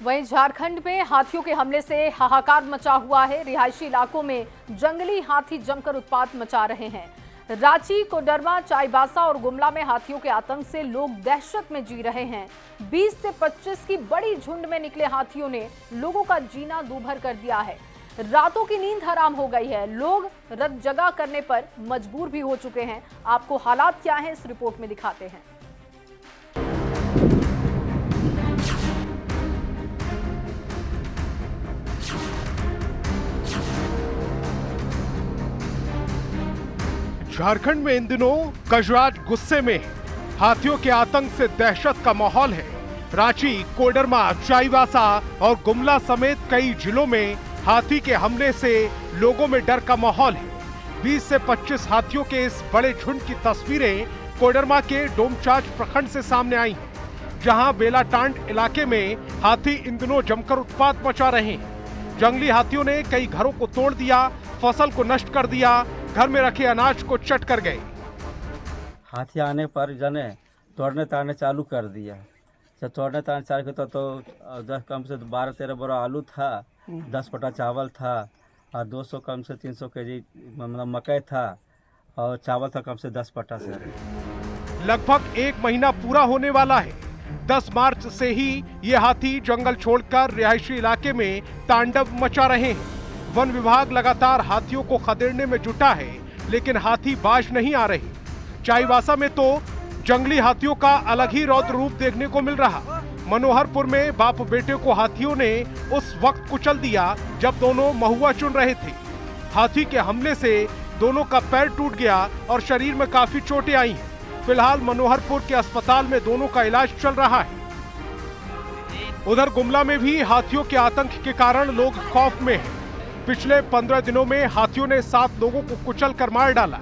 वहीं झारखंड में हाथियों के हमले से हाहाकार मचा हुआ है। रिहायशी इलाकों में जंगली हाथी जमकर उत्पात मचा रहे हैं। रांची, कोडरमा, चाईबासा और गुमला में हाथियों के आतंक से लोग दहशत में जी रहे हैं। 20 से 25 की बड़ी झुंड में निकले हाथियों ने लोगों का जीना दूभर कर दिया है। रातों की नींद हराम हो गई है। लोग रात जगा करने पर मजबूर भी हो चुके हैं। आपको हालात क्या हैं इस रिपोर्ट में दिखाते हैं। झारखंड में इन दिनों गजराज गुस्से में है। हाथियों के आतंक से दहशत का माहौल है। रांची, कोडरमा, चाईबासा और गुमला समेत कई जिलों में हाथी के हमले से लोगों में डर का माहौल है। 20 से 25 हाथियों के इस बड़े झुंड की तस्वीरें कोडरमा के डोमचांच प्रखंड से सामने आई हैं, जहां बेलाटांड इलाके में हाथी इन दिनों जमकर उत्पात मचा रहे हैं। जंगली हाथियों ने कई घरों को तोड़ दिया, फसल को नष्ट कर दिया, घर में रखे अनाज को चट कर गए। हाथी आने पर जने तोड़ने ताड़ने चालू कर दिया। जब तोड़ने ताड़ने चालू किया तो 10 कम से 12-13 बोरा आलू था, 10 पटा चावल था और 200 कम से 300 केजी मतलब मकई था और चावल था कम से 10 पटा से। लगभग 1 महीना पूरा होने वाला है। 10 मार्च से ही ये हाथी जंगल छोड़कर रिहायशी इलाके में तांडव मचा रहे हैं। वन विभाग लगातार हाथियों को खदेड़ने में जुटा है, लेकिन हाथी बाज नहीं आ रहे। चाईबासा में तो जंगली हाथियों का अलग ही रौद्र रूप देखने को मिल रहा। मनोहरपुर में बाप बेटे को हाथियों ने उस वक्त कुचल दिया जब दोनों महुआ चुन रहे थे। हाथी के हमले से दोनों का पैर टूट गया और शरीर में काफी चोटें आई हैं। फिलहाल मनोहरपुर के अस्पताल में दोनों का इलाज चल रहा है। उधर गुमला में भी हाथियों के आतंक के कारण लोग खौफ में हैं। पिछले 15 दिनों में हाथियों ने 7 लोगों को कुचल कर मार डाला।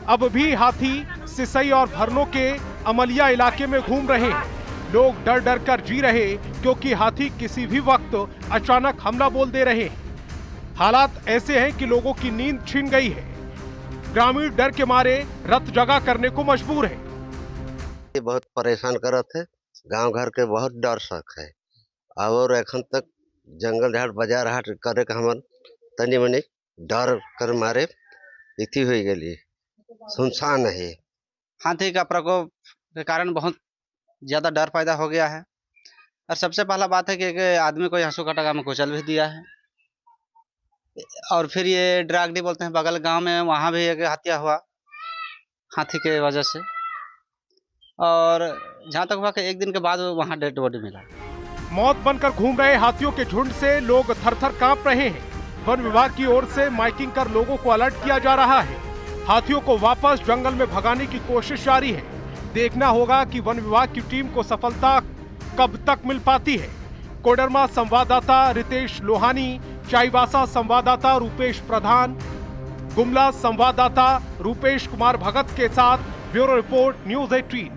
अब भी हाथी सिसई और भरनों के अमलिया इलाके में घूम रहे हैं। लोग डर डर कर जी रहे, क्योंकि हाथी किसी भी वक्त अचानक हमला बोल दे रहे हैं। हालात ऐसे हैं कि लोगों की नींद छिन गई है। ग्रामीण डर के मारे रात जगा करने को मजबूर है। ये बहुत परेशान करत है। गांव घर के बहुत डर सक है और एखन तक जंगल झाड़ बाजार हाट करे के हमन तनी मनी डर कर मारे इति हो गई, सुनसान है। हाथी का प्रकोप के कारण बहुत ज़्यादा डर पैदा हो गया है। और सबसे पहला बात है कि आदमी को हंसू कटाका में कुचल भी दिया है। और फिर ये ड्रागडी बोलते हैं बगल गांव में, वहाँ भी एक हत्या हुआ हाथी के वजह से। और जहाँ तक हुआ कि 1 दिन के बाद वहाँ डेड बॉडी मिला। मौत बनकर घूम रहे हाथियों के झुंड से लोग थर-थर कांप रहे हैं। वन विभाग की ओर से माइकिंग कर लोगों को अलर्ट किया जा रहा है। हाथियों को वापस जंगल में भगाने की कोशिश जारी है। देखना होगा कि वन विभाग की टीम को सफलता कब तक मिल पाती है। कोडरमा संवाददाता रितेश लोहानी, चाईबासा संवाददाता रूपेश प्रधान, गुमला संवाददाता रूपेश कुमार भगत के साथ ब्यूरो रिपोर्ट न्यूज़ 18।